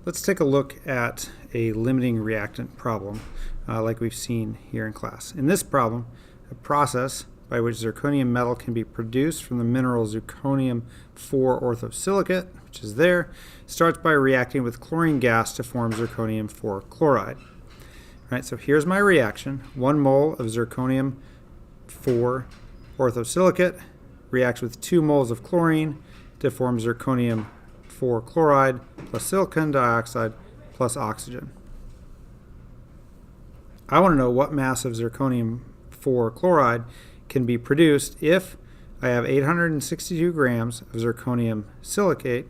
Let's take a look at a limiting reactant problem like we've seen here in class. In this problem, a process by which zirconium metal can be produced from the mineral zirconium 4 orthosilicate, which is there, starts by reacting with chlorine gas to form zirconium 4 chloride. Right, so here's my reaction. 1 mole of zirconium 4 orthosilicate reacts with 2 moles of chlorine to form zirconium 4 chloride plus silicon dioxide plus oxygen. I want to know what mass of zirconium 4 chloride can be produced if I have 862 grams of zirconium silicate,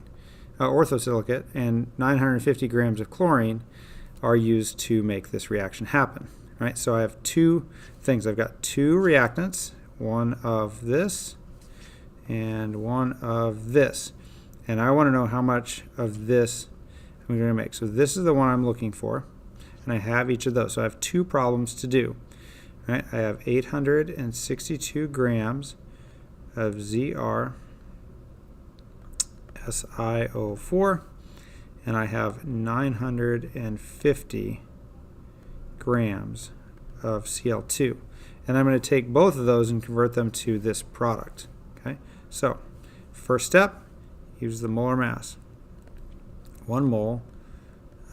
orthosilicate, and 950 grams of chlorine are used to make this reaction happen. Right? So I have two things. I've got two reactants, one of this and one of this. And I want to know how much of this I'm going to make. So this is the one I'm looking for, and I have each of those. So I have two problems to do. Right? I have 862 grams of ZrSiO4, and I have 950 grams of Cl2. And I'm going to take both of those and convert them to this product. Okay? So, first step, use the molar mass. 1 mole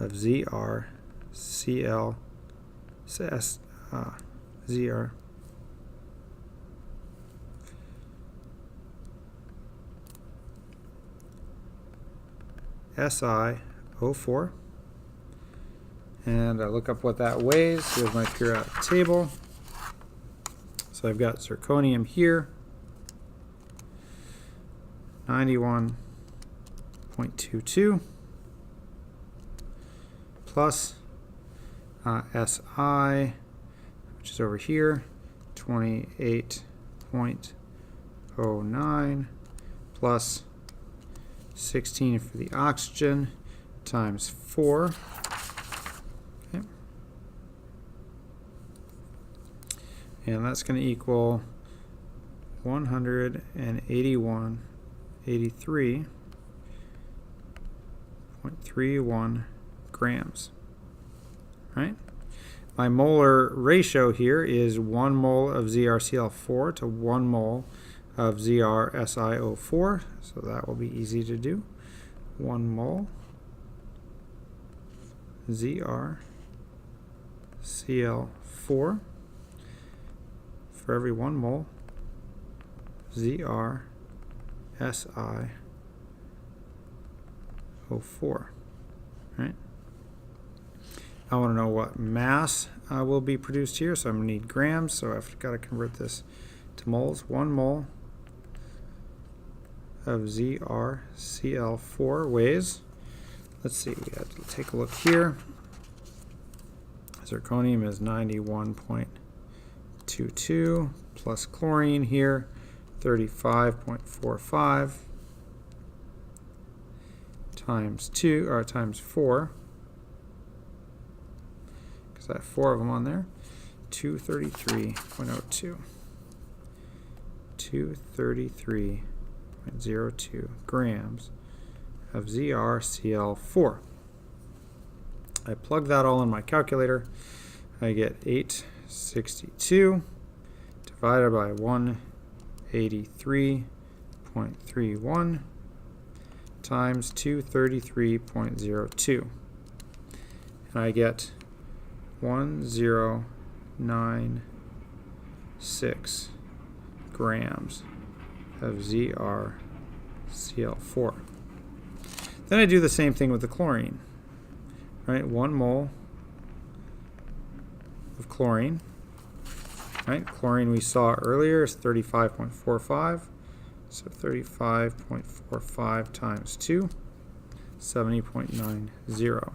of ZrCl ZR SiO4, and I look up what that weighs. Here's my periodic table. So I've got zirconium here, 91.22 plus Si, which is over here, 28.09 plus 16 for the oxygen times 4. Okay. And that's going to equal 183.31 grams. Right? My molar ratio here is 1 mole of ZrCl4 to 1 mole of ZrSiO4, so that will be easy to do. 1 mole ZrCl4 for every 1 mole ZrSiO4. Right? I want to know what mass will be produced here, so I'm going to need grams, so I've got to convert this to moles. 1 mole of ZrCl4 weighs, let's see, we have to take a look here. Zirconium is 91.22 plus chlorine here, 35.45 times 2, or times 4, because I have 4 of them on there, 233.02. 233.02 grams of ZrCl4. I plug that all in my calculator. I get 862 divided by 183.31 times 233.02. And I get 1096 grams of ZrCl4. Then I do the same thing with the chlorine. Right, 1 mole of chlorine. Right, chlorine we saw earlier is 35.45. So 35.45 times 2, 70.90.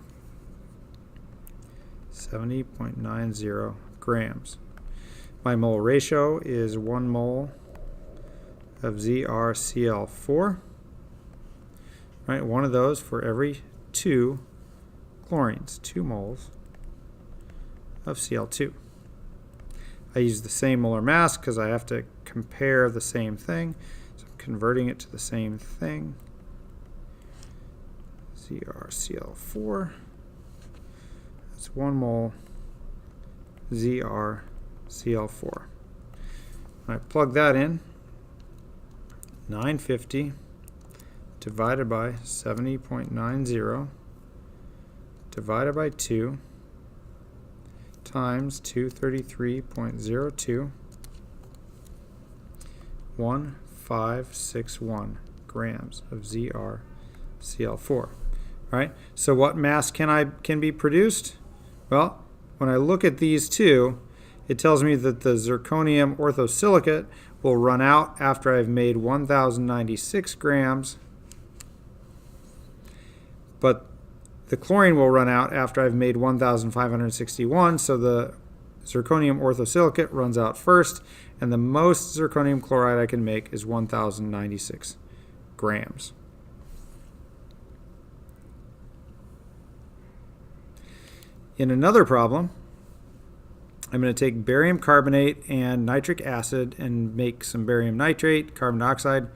70.90 grams. My mole ratio is 1 mole of ZrCl4. Right, one of those for every 2 chlorines, 2 moles of Cl2. I use the same molar mass because I have to compare the same thing. So I'm converting it to the same thing. ZrCl4. That's 1 mole ZrCl4. I plug that in, 950 divided by 70.90 divided by 2 times 233.02, 1561 grams of ZrCl4. Right? So what mass can be produced? Well, when I look at these two, it tells me that the zirconium orthosilicate will run out after I've made 1096 grams, but the chlorine will run out after I've made 1561, so the zirconium orthosilicate runs out first, and the most zirconium chloride I can make is 1096 grams. In another problem, I'm going to take barium carbonate and nitric acid and make some barium nitrate, carbon dioxide,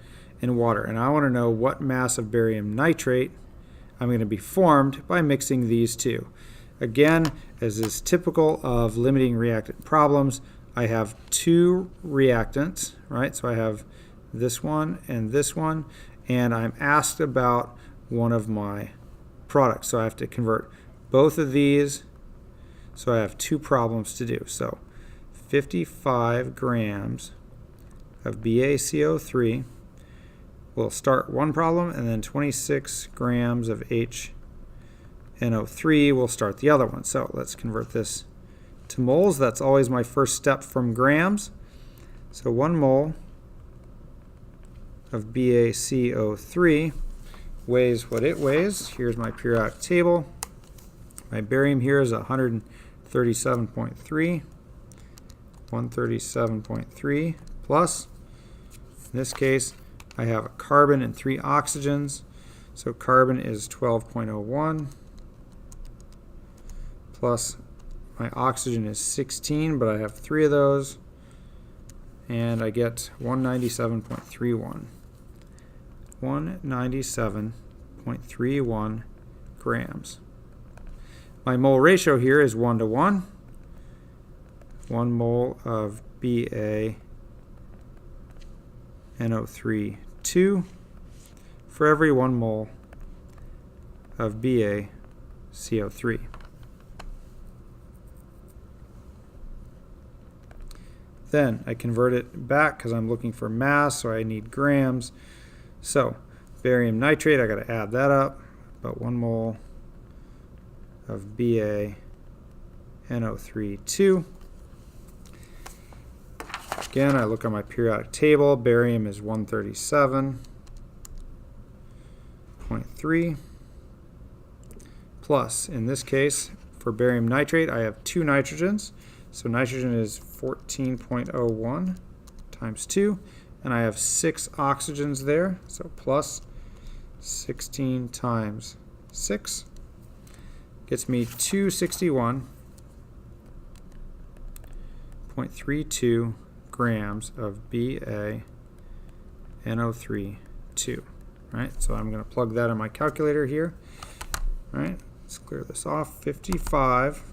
and water. And I want to know what mass of barium nitrate I'm going to be formed by mixing these two. Again, as is typical of limiting reactant problems, I have two reactants, right? So I have this one, and I'm asked about one of my products. So I have to convert both of these. So I have two problems to do. So 55 grams of BaCO3 will start one problem, and then 26 grams of HNO3 will start the other one. So let's convert this to moles. That's always my first step from grams. So 1 mole of BaCO3 weighs what it weighs. Here's my periodic table. My barium here is 137.3 plus. In this case, I have a carbon and 3 oxygens. So carbon is 12.01 plus my oxygen is 16, but I have 3 of those, and I get 197.31. 197.31 grams. My mole ratio here is 1 to 1. 1 mole of BaNO3 2 for every 1 mole of BaCO3. Then I convert it back because I'm looking for mass, so I need grams. So barium nitrate, I got to add that up, about 1 mole of BaNO3 2. Again, I look on my periodic table. Barium is 137.3 plus, in this case, for barium nitrate, I have 2 nitrogens. So nitrogen is 14.01 times 2, and I have 6 oxygens there, so plus 16 times 6 gets me 261.32 grams of BaNO3 2. Right, so I'm going to plug that in my calculator here. Right, let's clear this off. 55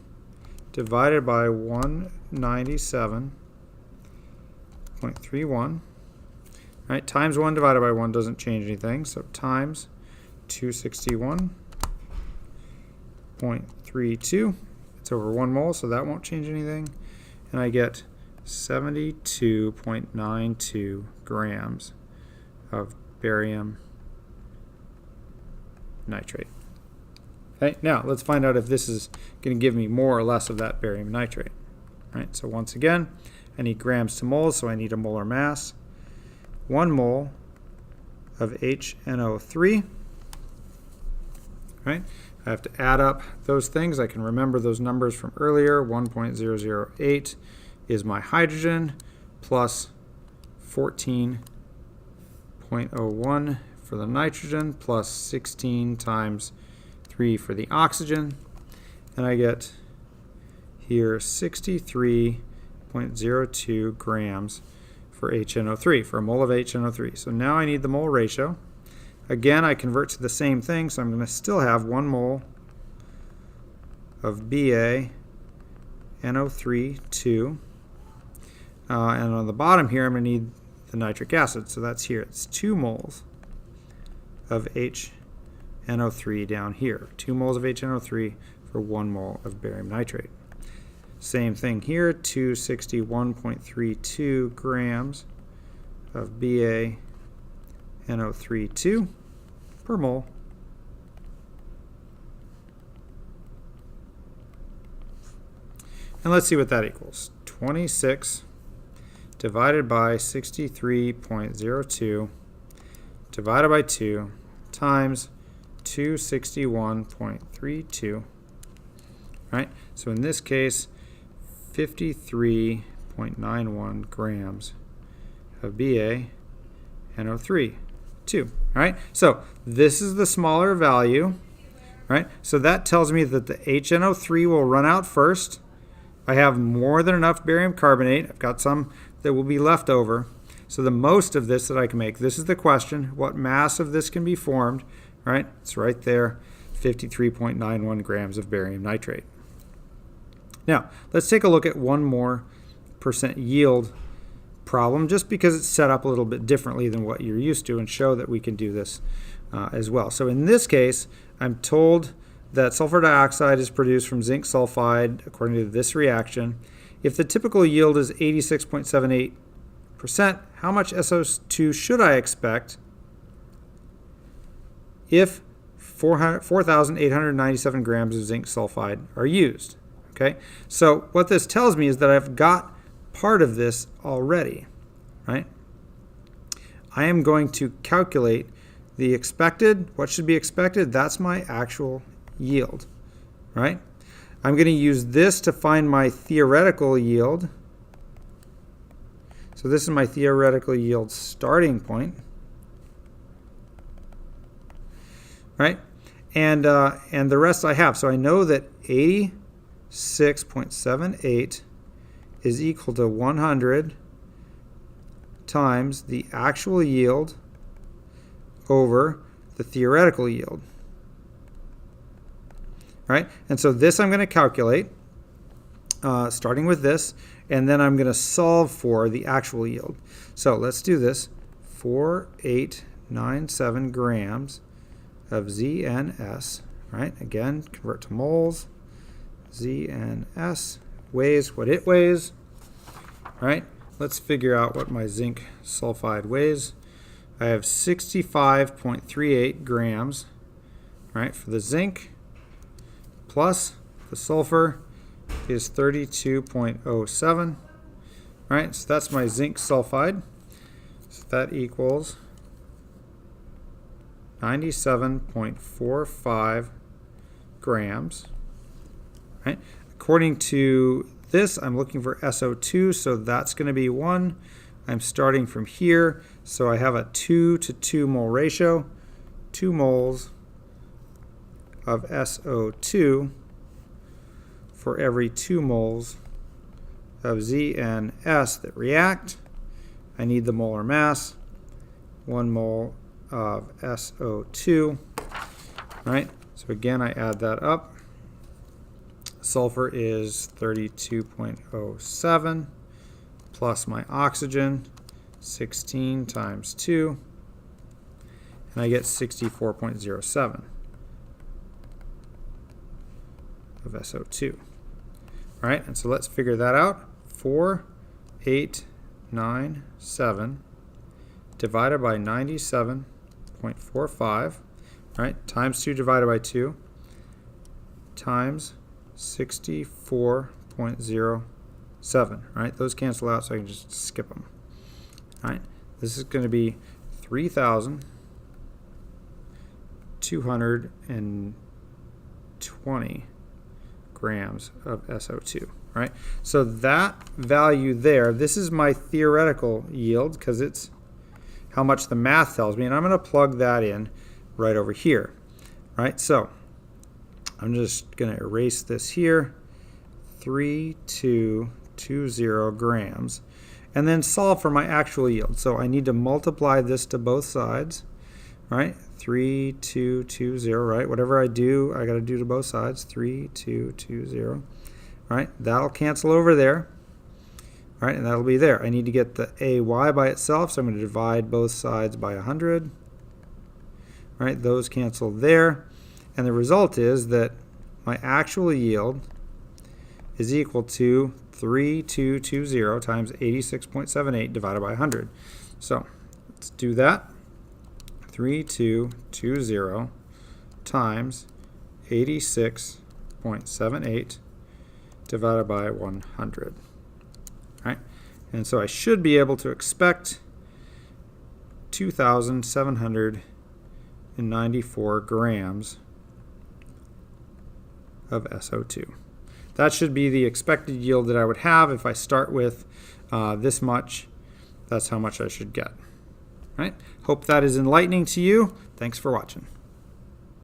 divided by 197.31. Right, times 1 divided by 1 doesn't change anything, so times 261.32. It's over 1 mole, so that won't change anything. And I get 72.92 grams of barium nitrate. Okay, now let's find out if this is going to give me more or less of that barium nitrate. Right, so once again, I need grams to moles, so I need a molar mass. 1 mole of HNO3. Right, I have to add up those things. I can remember those numbers from earlier. 1.008 is my hydrogen plus 14.01 for the nitrogen plus 16 times 3 for the oxygen, and I get here 63.02 grams for HNO3, for a mole of HNO3. So now I need the mole ratio. again, I convert to the same thing, so I'm going to still have 1 mole of BaNO3, 2. And on the bottom here, I'm going to need the nitric acid, so that's here. It's 2 moles of HNO3 down here. 2 moles of HNO3 for 1 mole of barium nitrate. Same thing here, 261.32 grams of BaNO3, 2 per mole. And let's see what that equals. 26 divided by 63.02 divided by 2 times 261.32. Right? So in this case, 53.91 grams of BaNO3, 2. All right? So this is the smaller value. Right? So that tells me that the HNO3 will run out first. I have more than enough barium carbonate. I've got some that will be left over. So the most of this that I can make, this is the question, what mass of this can be formed, right? It's right there, 53.91 grams of barium nitrate. Now, let's take a look at one more % yield problem, just because it's set up a little bit differently than what you're used to, and show that we can do this as well. So in this case, I'm told that sulfur dioxide is produced from zinc sulfide according to this reaction. If the typical yield is 86.78%, how much SO2 should I expect if 4,897 grams of zinc sulfide are used? Okay, so what this tells me is that I've got part of this already, right? I am going to calculate the expected, what should be expected, that's my actual yield, right? I'm going to use this to find my theoretical yield. So this is my theoretical yield starting point, right? And the rest I have. So I know that 86.78 is equal to 100 times the actual yield over the theoretical yield. Right? And so this I'm going to calculate, starting with this, and then I'm going to solve for the actual yield. So let's do this. 4,897 grams of ZNS, right? Again, convert to moles. ZNS weighs what it weighs, right? Let's figure out what my zinc sulfide weighs. I have 65.38 grams, right, for the zinc, plus the sulfur is 32.07, right? So that's my zinc sulfide. So that equals 97.45 grams, right? According to this, I'm looking for SO2, so that's going to be 1. I'm starting from here, so I have a 2 to 2 mole ratio, 2 moles of SO2 for every 2 moles of ZNS that react. I need the molar mass, 1 mole of SO2, right? So again, I add that up. Sulfur is 32.07 plus my oxygen, 16 times 2, and I get 64.07 of SO2. All right, and so let's figure that out. 4,897 divided by 97.45, right, times 2 divided by 2, times 64.07, right? Those cancel out, so I can just skip them. All right, this is going to be 3,220 grams of SO2, right? So that value there, this is my theoretical yield because it's how much the math tells me, and I'm going to plug that in right over here, right? So I'm just going to erase this here, 3,220 grams, and then solve for my actual yield. So I need to multiply this to both sides, right? 3220, right? Whatever I do, I got to do to both sides. 3220, right? That'll cancel over there, right? And that'll be there. I need to get the AY by itself, so I'm going to divide both sides by 100, right? Those cancel there. And the result is that my actual yield is equal to 3220 times 86.78 divided by 100. So let's do that. 3220 times 86.78 divided by 100. Right? And so I should be able to expect 2,794 grams of SO2. That should be the expected yield that I would have if I start with this much. That's how much I should get. Right? Hope that is enlightening to you. Thanks for watching.